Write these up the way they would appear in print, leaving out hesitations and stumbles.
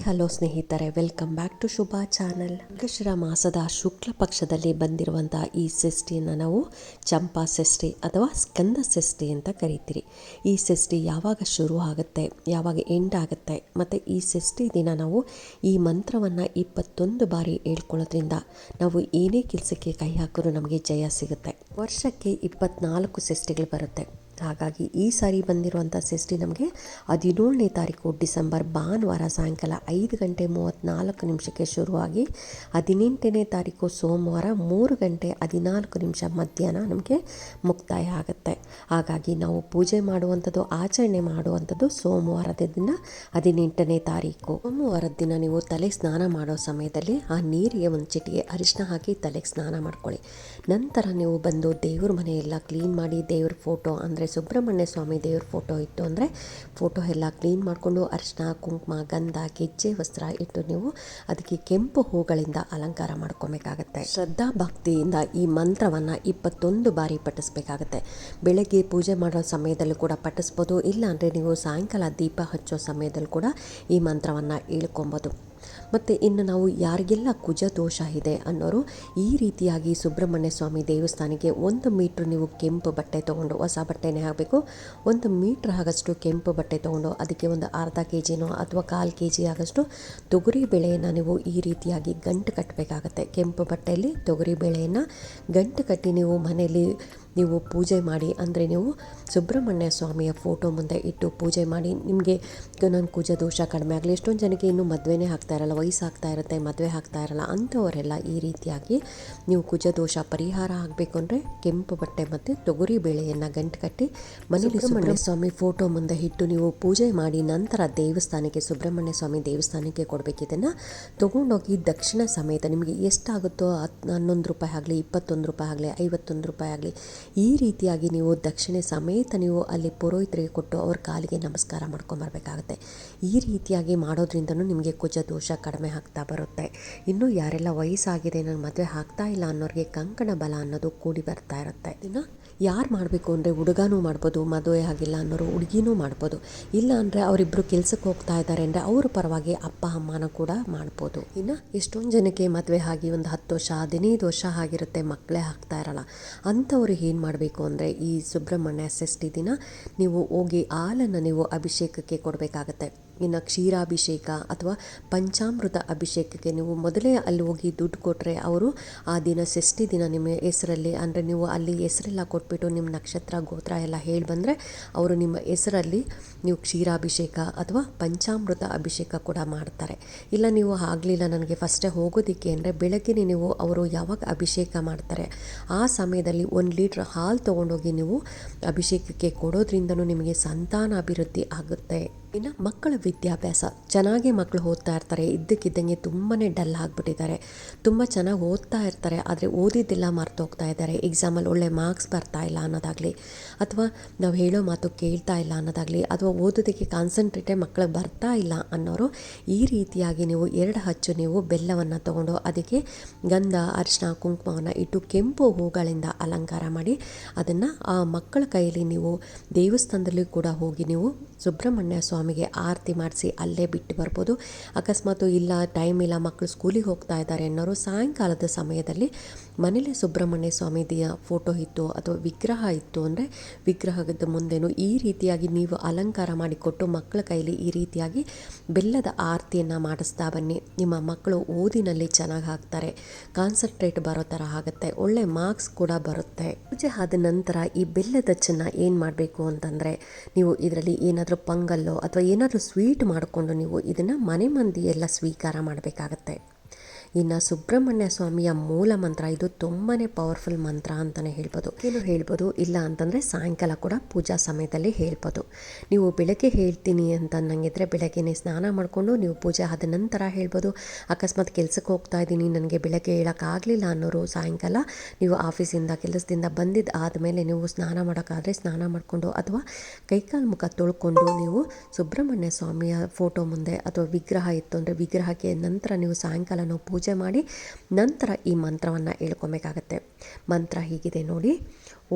Hello ಸ್ನೇಹಿತರೆ, welcome back to Shubha channel. ಮಾರ್ಗಶಿರ ಮಾಸದ ಶುಕ್ಲ ಪಕ್ಷದಲ್ಲಿ ಬಂದಿರುವಂತಹ ಈ ಷಷ್ಠಿಯನ್ನು ನಾವು ಚಂಪಾ ಷಷ್ಠಿ ಅಥವಾ ಸ್ಕಂದ ಷಷ್ಠಿ ಅಂತ ಕರಿತೀರಿ. ಈ ಷಷ್ಠಿ ಯಾವಾಗ ಶುರು ಆಗುತ್ತೆ, ಯಾವಾಗ ಎಂಡ್ ಆಗುತ್ತೆ, ಮತ್ತು ಈ ಷಷ್ಠಿ ದಿನ ನಾವು ಈ ಮಂತ್ರವನ್ನು 21 ಬಾರಿ ಹೇಳ್ಕೊಳ್ಳೋದ್ರಿಂದ ನಾವು ಏನೇ ಕೆಲಸಕ್ಕೆ ಕೈ ಹಾಕಿದ್ರೂ ನಮಗೆ ಜಯ ಸಿಗುತ್ತೆ. ವರ್ಷಕ್ಕೆ 24 ಷಷ್ಠಿಗಳು ಬರುತ್ತೆ. ಹಾಗಾಗಿ ಈ ಸಾರಿ ಬಂದಿರುವಂಥ ಷಷ್ಠಿ ನಮಗೆ 17ನೇ ತಾರೀಕು ಡಿಸೆಂಬರ್ ಭಾನುವಾರ ಸಾಯಂಕಾಲ 5:34 ಶುರುವಾಗಿ 18ನೇ ತಾರೀಕು ಸೋಮವಾರ 3:14 ಮಧ್ಯಾಹ್ನ ನಮಗೆ ಮುಕ್ತಾಯ ಆಗುತ್ತೆ. ಹಾಗಾಗಿ ನಾವು ಪೂಜೆ ಮಾಡುವಂಥದ್ದು, ಆಚರಣೆ ಮಾಡುವಂಥದ್ದು ಸೋಮವಾರದ ದಿನ 18ನೇ ತಾರೀಕು. ಸೋಮವಾರದ ದಿನ ನೀವು ತಲೆ ಸ್ನಾನ ಮಾಡೋ ಸಮಯದಲ್ಲಿ ಆ ನೀರಿಗೆ ಒಂದು ಚಿಟಿಕೆ ಅರಿಶಿನ ಹಾಕಿ ತಲೆಗೆ ಸ್ನಾನ ಮಾಡ್ಕೊಳ್ಳಿ. ನಂತರ ನೀವು ಬಂದು ದೇವ್ರ ಮನೆಯೆಲ್ಲ ಕ್ಲೀನ್ ಮಾಡಿ, ದೇವ್ರ ಫೋಟೋ ಅಂದರೆ ಸುಬ್ರಹ್ಮಣ್ಯ ಸ್ವಾಮಿ ದೇವ್ರ ಫೋಟೋ ಇತ್ತು ಅಂದರೆ ಫೋಟೋ ಎಲ್ಲ ಕ್ಲೀನ್ ಮಾಡಿಕೊಂಡು ಅರಿಶಿನ, ಕುಂಕುಮ, ಗಂಧ, ಗೆಜ್ಜೆ ವಸ್ತ್ರ ಇಟ್ಟು ನೀವು ಅದಕ್ಕೆ ಕೆಂಪು ಹೂಗಳಿಂದ ಅಲಂಕಾರ ಮಾಡ್ಕೊಬೇಕಾಗತ್ತೆ. ಶ್ರದ್ಧಾ ಭಕ್ತಿಯಿಂದ ಈ ಮಂತ್ರವನ್ನು 21 ಬಾರಿ ಪಠಿಸ್ಬೇಕಾಗತ್ತೆ. ಬೆಳಗ್ಗೆ ಪೂಜೆ ಮಾಡೋ ಸಮಯದಲ್ಲೂ ಕೂಡ ಪಠಿಸ್ಬೋದು, ಇಲ್ಲಾಂದರೆ ನೀವು ಸಾಯಂಕಾಲ ದೀಪ ಹಚ್ಚೋ ಸಮಯದಲ್ಲಿ ಕೂಡ ಈ ಮಂತ್ರವನ್ನು ಹೇಳ್ಕೊಬೋದು. ಮತ್ತು ಇನ್ನು ನಾವು ಯಾರಿಗೆಲ್ಲ ಕುಜ ದೋಷ ಇದೆ ಅನ್ನೋರು ಈ ರೀತಿಯಾಗಿ ಸುಬ್ರಹ್ಮಣ್ಯ ಸ್ವಾಮಿ ದೇವಸ್ಥಾನಕ್ಕೆ 1 ಮೀಟ್ರ್ ನೀವು ಕೆಂಪು ಬಟ್ಟೆ ತೊಗೊಂಡು, ಹೊಸ ಬಟ್ಟೆನೇ ಆಗಬೇಕು, 1 ಮೀಟ್ರ್ ಆಗಷ್ಟು ಕೆಂಪು ಬಟ್ಟೆ ತೊಗೊಂಡು ಅದಕ್ಕೆ ಒಂದು ಅರ್ಧ ಕೆಜಿನೋ ಅಥವಾ 1/4 kg ಆಗಷ್ಟು ತೊಗರಿ ಬೇಳೆಯನ್ನು ನೀವು ಈ ರೀತಿಯಾಗಿ ಗಂಟು ಕಟ್ಟಬೇಕಾಗತ್ತೆ. ಕೆಂಪು ಬಟ್ಟೆಯಲ್ಲಿ ತೊಗರಿ ಬೇಳೆಯನ್ನು ಗಂಟು ಕಟ್ಟಿ ನೀವು ಮನೆಯಲ್ಲಿ ನೀವು ಪೂಜೆ ಮಾಡಿ, ಅಂದರೆ ನೀವು ಸುಬ್ರಹ್ಮಣ್ಯ ಸ್ವಾಮಿಯ ಫೋಟೋ ಮುಂದೆ ಇಟ್ಟು ಪೂಜೆ ಮಾಡಿ. ನಿಮಗೆ ನನ್ನ ಕುಜ ದೋಷ ಕಡಿಮೆ ಆಗಲಿ, ಎಷ್ಟೊಂದು ಜನಕ್ಕೆ ಇನ್ನೂ ಮದುವೆನೇ ಆಗ್ತಾ ಇರಲ್ಲ, ವಯಸ್ಸಾಗ್ತಾ ಇರುತ್ತೆ, ಮದುವೆ ಆಗ್ತಾ ಇರಲ್ಲ, ಅಂಥವರೆಲ್ಲ ಈ ರೀತಿಯಾಗಿ ನೀವು ಕುಜ ದೋಷ ಪರಿಹಾರ ಆಗಬೇಕು ಅಂದರೆ ಕೆಂಪು ಬಟ್ಟೆ ಮತ್ತು ತೊಗರಿ ಬೇಳೆಯನ್ನು ಗಂಟು ಕಟ್ಟಿ ಮನೇಲಿ ಸುಬ್ರಹ್ಮಣ್ಯ ಸ್ವಾಮಿ ಫೋಟೋ ಮುಂದೆ ಇಟ್ಟು ನೀವು ಪೂಜೆ ಮಾಡಿ ನಂತರ ದೇವಸ್ಥಾನಕ್ಕೆ, ಸುಬ್ರಹ್ಮಣ್ಯ ಸ್ವಾಮಿ ದೇವಸ್ಥಾನಕ್ಕೆ ಕೊಡಬೇಕು. ಇದನ್ನು ತೊಗೊಂಡೋಗಿ ದಕ್ಷಿಣ ಸಮೇತ ನಿಮಗೆ ಎಷ್ಟಾಗುತ್ತೋ 11 ರೂಪಾಯಿ ಆಗಲಿ, 21 ರೂಪಾಯಿ ಆಗಲಿ, 51 ರೂಪಾಯಿ ಆಗಲಿ, ಈ ರೀತಿಯಾಗಿ ನೀವು ದಕ್ಷಿಣೆ ಸಮೇತ ನೀವು ಅಲ್ಲಿ ಪುರೋಹಿತರಿಗೆ ಕೊಟ್ಟು ಅವ್ರ ಕಾಲಿಗೆ ನಮಸ್ಕಾರ ಮಾಡ್ಕೊಂಬರ್ಬೇಕಾಗತ್ತೆ. ಈ ರೀತಿಯಾಗಿ ಮಾಡೋದ್ರಿಂದನೂ ನಿಮಗೆ ಕುಜ ದೋಷ ಕಡಿಮೆ ಆಗ್ತಾ ಬರುತ್ತೆ. ಇನ್ನು ಯಾರೆಲ್ಲ ವಯಸ್ಸಾಗಿದೆ, ನನ್ನ ಮದುವೆ ಆಗ್ತಾ ಇಲ್ಲ ಅನ್ನೋರಿಗೆ ಕಂಕಣ ಬಲ ಅನ್ನೋದು ಕೂಡಿ ಬರ್ತಾ ಇರುತ್ತೆ. ಇದನ್ನು ಯಾರು ಮಾಡಬೇಕು ಅಂದರೆ ಹುಡುಗನೂ ಮಾಡ್ಬೋದು, ಮದುವೆ ಆಗಿಲ್ಲ ಅನ್ನೋರು ಹುಡುಗಿನೂ ಮಾಡ್ಬೋದು, ಇಲ್ಲ ಅಂದರೆ ಅವರಿಬ್ಬರು ಕೆಲಸಕ್ಕೆ ಹೋಗ್ತಾ ಇದ್ದಾರೆ ಅಂದರೆ ಅವ್ರ ಪರವಾಗಿ ಅಪ್ಪ ಅಮ್ಮನೂ ಕೂಡ ಮಾಡ್ಬೋದು. ಇನ್ನು ಎಷ್ಟೊಂದು ಜನಕ್ಕೆ ಮದುವೆ ಆಗಿ ಒಂದು 10 ವರ್ಷ 15 ವರ್ಷ ಆಗಿರುತ್ತೆ, ಮಕ್ಕಳೇ ಆಗ್ತಾ ಇರಲ್ಲ. ಅಂಥವ್ರು ಏನು ಮಾಡಬೇಕು ಅಂದರೆ ಈ ಸುಬ್ರಹ್ಮಣ್ಯ ಷಷ್ಠಿ ದಿನ ನೀವು ಹೋಗಿ ಹಾಲನ್ನು ನೀವು ಅಭಿಷೇಕಕ್ಕೆ ಕೊಡಬೇಕಾಗತ್ತೆ. ಇನ್ನು ಕ್ಷೀರಾಭಿಷೇಕ ಅಥವಾ ಪಂಚಾಮೃತ ಅಭಿಷೇಕಕ್ಕೆ ನೀವು ಮೊದಲೇ ಅಲ್ಲಿ ಹೋಗಿ ದುಡ್ಡು ಕೊಟ್ಟರೆ ಅವರು ಆ ದಿನ ಷಷ್ಠಿ ದಿನ ನಿಮ್ಮ ಹೆಸರಲ್ಲಿ, ಅಂದರೆ ನೀವು ಅಲ್ಲಿ ಹೆಸರೆಲ್ಲ ಕೊಟ್ಬಿಟ್ಟು ನಿಮ್ಮ ನಕ್ಷತ್ರ ಗೋತ್ರ ಎಲ್ಲ ಹೇಳಿ ಬಂದರೆ ಅವರು ನಿಮ್ಮ ಹೆಸರಲ್ಲಿ ನೀವು ಕ್ಷೀರಾಭಿಷೇಕ ಅಥವಾ ಪಂಚಾಮೃತ ಅಭಿಷೇಕ ಕೂಡ ಮಾಡ್ತಾರೆ. ಇಲ್ಲ ನೀವು ಆಗಲಿಲ್ಲ ನನಗೆ ಫಸ್ಟೇ ಹೋಗೋದಕ್ಕೆ ಅಂದರೆ ಬೆಳಗ್ಗೆ ನೀವು ಅವರು ಯಾವಾಗ ಅಭಿಷೇಕ ಮಾಡ್ತಾರೆ ಆ ಸಮಯದಲ್ಲಿ 1 ಲೀಟ್ರ್ ಹಾಲು ತೊಗೊಂಡೋಗಿ ನೀವು ಅಭಿಷೇಕಕ್ಕೆ ಕೊಡೋದ್ರಿಂದನೂ ನಿಮಗೆ ಸಂತಾನ ಅಭಿವೃದ್ಧಿ ಆಗುತ್ತೆ. ಇನ್ನು ಮಕ್ಕಳ ವಿದ್ಯಾಭ್ಯಾಸ ಚೆನ್ನಾಗಿ ಮಕ್ಕಳು ಓದ್ತಾ ಇರ್ತಾರೆ, ಇದ್ದಕ್ಕಿದ್ದಂಗೆ ತುಂಬಾ ಡಲ್ ಆಗಿಬಿಟ್ಟಿದ್ದಾರೆ, ತುಂಬ ಚೆನ್ನಾಗಿ ಓದ್ತಾ ಇರ್ತಾರೆ, ಆದರೆ ಓದಿದ್ದೆಲ್ಲ ಮರ್ತೋಗ್ತಾ ಇದ್ದಾರೆ, ಎಕ್ಸಾಮಲ್ಲಿ ಒಳ್ಳೆ ಮಾರ್ಕ್ಸ್ ಬರ್ತಾ ಇಲ್ಲ ಅನ್ನೋದಾಗಲಿ, ಅಥವಾ ನಾವು ಹೇಳೋ ಮಾತು ಕೇಳ್ತಾ ಇಲ್ಲ ಅನ್ನೋದಾಗಲಿ, ಅಥವಾ ಓದೋದಕ್ಕೆ ಕಾನ್ಸಂಟ್ರೇಟೇ ಮಕ್ಕಳಿಗೆ ಬರ್ತಾ ಇಲ್ಲ ಅನ್ನೋರು ಈ ರೀತಿಯಾಗಿ ನೀವು 2 ಹಚ್ಚು ನೀವು ಬೆಲ್ಲವನ್ನು ತೊಗೊಂಡು ಅದಕ್ಕೆ ಗಂಧ, ಅರಿಶಿನ, ಕುಂಕುಮವನ್ನು ಇಟ್ಟು ಕೆಂಪು ಹೂಗಳಿಂದ ಅಲಂಕಾರ ಮಾಡಿ ಅದನ್ನು ಆ ಮಕ್ಕಳ ಕೈಯಲ್ಲಿ ನೀವು ದೇವಸ್ಥಾನದಲ್ಲಿ ಕೂಡ ಹೋಗಿ ನೀವು ಸುಬ್ರಹ್ಮಣ್ಯ ಸ್ವಾಮಿಗೆ ಆರತಿ ಮಾಡಿಸಿ ಅಲ್ಲೇ ಬಿಟ್ಟು ಬರ್ಬೋದು. ಅಕಸ್ಮಾತು ಇಲ್ಲ ಟೈಮ್ ಇಲ್ಲ, ಮಕ್ಕಳು ಸ್ಕೂಲಿಗೆ ಹೋಗ್ತಾ ಇದ್ದಾರೆ ಅನ್ನೋರು ಸಾಯಂಕಾಲದ ಸಮಯದಲ್ಲಿ ಮನೇಲಿ ಸುಬ್ರಹ್ಮಣ್ಯ ಸ್ವಾಮಿಯ ಫೋಟೋ ಇತ್ತು ಅಥವಾ ವಿಗ್ರಹ ಇತ್ತು ಅಂದರೆ ವಿಗ್ರಹದ ಮುಂದೆನೂ ಈ ರೀತಿಯಾಗಿ ನೀವು ಅಲಂಕಾರ ಮಾಡಿಕೊಟ್ಟು ಮಕ್ಕಳ ಕೈಲಿ ಈ ರೀತಿಯಾಗಿ ಬೆಲ್ಲದ ಆರತಿಯನ್ನು ಮಾಡಿಸ್ತಾ ಬನ್ನಿ. ನಿಮ್ಮ ಮಕ್ಕಳು ಓದಿನಲ್ಲಿ ಚೆನ್ನಾಗಿ ಆಗ್ತಾರೆ, ಕಾನ್ಸಂಟ್ರೇಟ್ ಬರೋ ಥರ ಆಗುತ್ತೆ, ಒಳ್ಳೆ ಮಾರ್ಕ್ಸ್ ಕೂಡ ಬರುತ್ತೆ. ಪೂಜೆ ಆದ ನಂತರ ಈ ಬೆಲ್ಲದ ಹಚ್ಚನ್ನು ಏನು ಮಾಡಬೇಕು ಅಂತಂದರೆ ನೀವು ಇದರಲ್ಲಿ ಏನಾದರೂ ಪೊಂಗಲ್ಲು ಅಥವಾ ಏನಾದರೂ ಸ್ವೀಟ್ ಮಾಡಿಕೊಂಡು ನೀವು ಇದನ್ನು ಮನೆ ಮಂದಿ ಎಲ್ಲ ಸ್ವೀಕಾರ ಮಾಡಬೇಕಾಗತ್ತೆ. ಇನ್ನು ಸುಬ್ರಹ್ಮಣ್ಯ ಸ್ವಾಮಿಯ ಮೂಲ ಮಂತ್ರ ಇದು ತುಂಬಾ ಪವರ್ಫುಲ್ ಮಂತ್ರ ಅಂತಲೇ ಹೇಳ್ಬೋದು. ಏನು ಹೇಳ್ಬೋದು, ಇಲ್ಲ ಅಂತಂದರೆ ಸಾಯಂಕಾಲ ಕೂಡ ಪೂಜಾ ಸಮಯದಲ್ಲಿ ಹೇಳ್ಬೋದು. ನೀವು ಬೆಳಗ್ಗೆ ಹೇಳ್ತೀನಿ ಅಂತ ಅನ್ನಂಗಿದ್ರೆ ಬೆಳಗ್ಗೆನೇ ಸ್ನಾನ ಮಾಡಿಕೊಂಡು ನೀವು ಪೂಜೆ ಆದ ನಂತರ ಹೇಳ್ಬೋದು. ಅಕಸ್ಮಾತ್ ಕೆಲಸಕ್ಕೆ ಹೋಗ್ತಾ ಇದ್ದೀನಿ, ನನಗೆ ಬೆಳಗ್ಗೆ ಹೇಳೋಕ್ಕಾಗಲಿಲ್ಲ ಅನ್ನೋರು ಸಾಯಂಕಾಲ ನೀವು ಆಫೀಸಿಂದ ಕೆಲಸದಿಂದ ಬಂದಿದ್ದು ಆದಮೇಲೆ ನೀವು ಸ್ನಾನ ಮಾಡೋಕ್ಕಾದರೆ ಸ್ನಾನ ಮಾಡಿಕೊಂಡು ಅಥವಾ ಕೈಕಾಲು ಮುಖ ತೊಳ್ಕೊಂಡು ನೀವು ಸುಬ್ರಹ್ಮಣ್ಯ ಸ್ವಾಮಿಯ ಫೋಟೋ ಮುಂದೆ ಅಥವಾ ವಿಗ್ರಹ ಇತ್ತು ಅಂದರೆ ವಿಗ್ರಹಕ್ಕೆ ನಂತರ ನೀವು ಸಾಯಂಕಾಲ ನಾವು ಪೂಜೆ ಮಾಡಿ ನಂತರ ಈ ಮಂತ್ರವನ್ನು ಹೇಳ್ಕೊಬೇಕಾಗತ್ತೆ. ಮಂತ್ರ ಹೀಗಿದೆ ನೋಡಿ: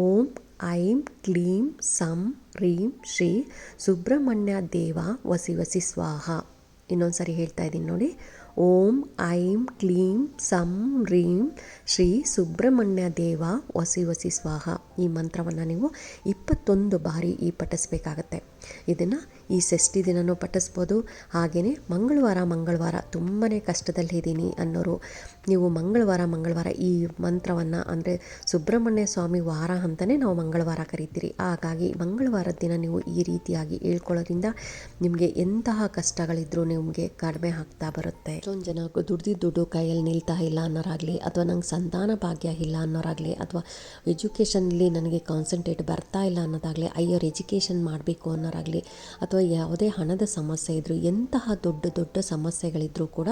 ಓಂ ಐಂ ಕ್ಲೀಂ ಸಂ ಹ್ರೀಂ ಶ್ರೀ ಸುಬ್ರಹ್ಮಣ್ಯ ದೇವ ವಸಿ ವಸಿ ಸ್ವಾಹ. ಇನ್ನೊಂದು ಸರಿ ಹೇಳ್ತಾ ಇದ್ದೀನಿ ನೋಡಿ. ಓಂ ಐಂ ಕ್ಲೀಂ ಸಂ ರೀಂ ಶ್ರೀ ಸುಬ್ರಹ್ಮಣ್ಯ ದೇವ ವಸಿ ವಸಿ ಸ್ವಾಹ. ಈ ಮಂತ್ರವನ್ನು ನೀವು 21 ಬಾರಿ ಪಠಿಸ್ಬೇಕಾಗತ್ತೆ. ಇದನ್ನು ಈ ಷಷ್ಠಿ ದಿನವೂ ಪಠಿಸ್ಬೋದು. ಹಾಗೆಯೇ ಮಂಗಳವಾರ ತುಂಬಾ ಕಷ್ಟದಲ್ಲಿದ್ದೀನಿ ಅನ್ನೋರು ನೀವು ಮಂಗಳವಾರ ಈ ಮಂತ್ರವನ್ನು, ಅಂದರೆ ಸುಬ್ರಹ್ಮಣ್ಯ ಸ್ವಾಮಿ ವಾರ ಅಂತಲೇ ನಾವು ಮಂಗಳವಾರ ಕರಿತೀರಿ. ಹಾಗಾಗಿ ಮಂಗಳವಾರದ ದಿನ ನೀವು ಈ ರೀತಿಯಾಗಿ ಹೇಳ್ಕೊಳ್ಳೋದ್ರಿಂದ ನಿಮಗೆ ಎಂತಹ ಕಷ್ಟಗಳಿದ್ರೂ ನಿಮಗೆ ಕಡಿಮೆ ಆಗ್ತಾ ಬರುತ್ತೆ. ಎಷ್ಟೊಂದು ಜನ ದುಡ್ಡು ಕೈಯಲ್ಲಿ ನಿಲ್ತಾ ಇಲ್ಲ ಅನ್ನೋರಾಗಲಿ, ಅಥವಾ ನಂಗೆ ಸಂತಾನ ಭಾಗ್ಯ ಇಲ್ಲ ಅನ್ನೋರಾಗಲಿ, ಅಥವಾ ಎಜುಕೇಷನಲ್ಲಿ ನನಗೆ ಕಾನ್ಸಂಟ್ರೇಟ್ ಬರ್ತಾ ಇಲ್ಲ ಅನ್ನೋದಾಗಲಿ, ಹೈಯರ್ ಎಜುಕೇಷನ್ ಮಾಡಬೇಕು ಅನ್ನೋರಾಗಲಿ, ಅಥವಾ ಯಾವುದೇ ಹಣದ ಸಮಸ್ಯೆ ಇದ್ದರೂ, ಎಂತಹ ದೊಡ್ಡ ಸಮಸ್ಯೆಗಳಿದ್ದರೂ ಕೂಡ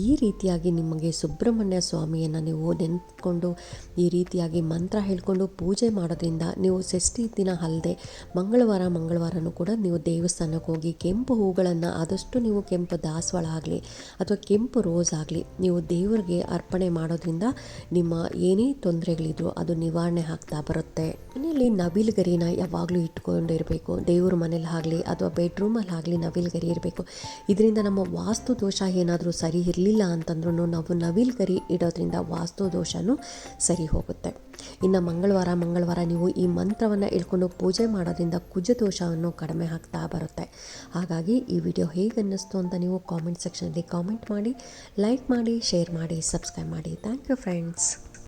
ಈ ರೀತಿಯಾಗಿ ನಿಮಗೆ ಸುಬ್ರಹ್ಮಣ್ಯ ಸ್ವಾಮಿಯನ್ನು ನೀವು ನೆನ್ಕೊಂಡು ಈ ರೀತಿಯಾಗಿ ಮಂತ್ರ ಹೇಳ್ಕೊಂಡು ಪೂಜೆ ಮಾಡೋದ್ರಿಂದ ನೀವು ಷಷ್ಠಿ ದಿನ ಅಲ್ಲದೆ ಮಂಗಳವಾರನೂ ಕೂಡ ನೀವು ದೇವಸ್ಥಾನಕ್ಕೆ ಹೋಗಿ ಕೆಂಪು ಹೂಗಳನ್ನು, ಆದಷ್ಟು ನೀವು ಕೆಂಪು ದಾಸವಾಳ ಆಗಲಿ ಅಥವಾ ಕೆಂಪು ರೋಸ್ ಆಗಲಿ ನೀವು ದೇವರಿಗೆ ಅರ್ಪಣೆ ಮಾಡೋದ್ರಿಂದ ನಿಮ್ಮ ಏನೇ ತೊಂದರೆಗಳಿದ್ರೂ ಅದು ನಿವಾರಣೆ ಆಗ್ತಾ ಬರುತ್ತೆ. ಮನೆಯಲ್ಲಿ ನವಿಲುಗರಿನ ಯಾವಾಗಲೂ ಇಟ್ಕೊಂಡಿರಬೇಕು. ದೇವ್ರ ಮನೇಲಿ ಆಗಲಿ ಅಥವಾ ಬೆಡ್ರೂಮಲ್ಲಿ ಆಗಲಿ ನವಿಲುಗರಿ ಇರಬೇಕು. ಇದರಿಂದ ನಮ್ಮ ವಾಸ್ತು ದೋಷ ಏನಾದರೂ ಸರಿ ಇರಲಿಲ್ಲ ಅಂತಂದ್ರೂ ನಾವು ನವಿಲುಗರಿ ಇಡೋದ್ರಿಂದ ವಾಸ್ತು ದೋಷನೂ ಸರಿ ಹೋಗುತ್ತೆ. ಇನ್ನು ಮಂಗಳವಾರ ನೀವು ಈ ಮಂತ್ರವನ್ನು ಹೇಳ್ಕೊಂಡು ಪೂಜೆ ಮಾಡೋದ್ರಿಂದ ಕುಜ ದೋಷವನ್ನು ಕಡಿಮೆ ಆಗ್ತಾ ಬರುತ್ತೆ. ಹಾಗಾಗಿ ಈ ವಿಡಿಯೋ ಹೇಗೆ ಅನ್ನಿಸ್ತು ಅಂತ ನೀವು ಕಾಮೆಂಟ್ ಸೆಕ್ಷನಲ್ಲಿ ಕಾಮೆಂಟ್ ಮಾಡಿ, ಲೈಕ್ ಮಾಡಿ, ಶೇರ್ ಮಾಡಿ, ಸಬ್ಸ್ಕ್ರೈಬ್ ಮಾಡಿ. Thank you friends.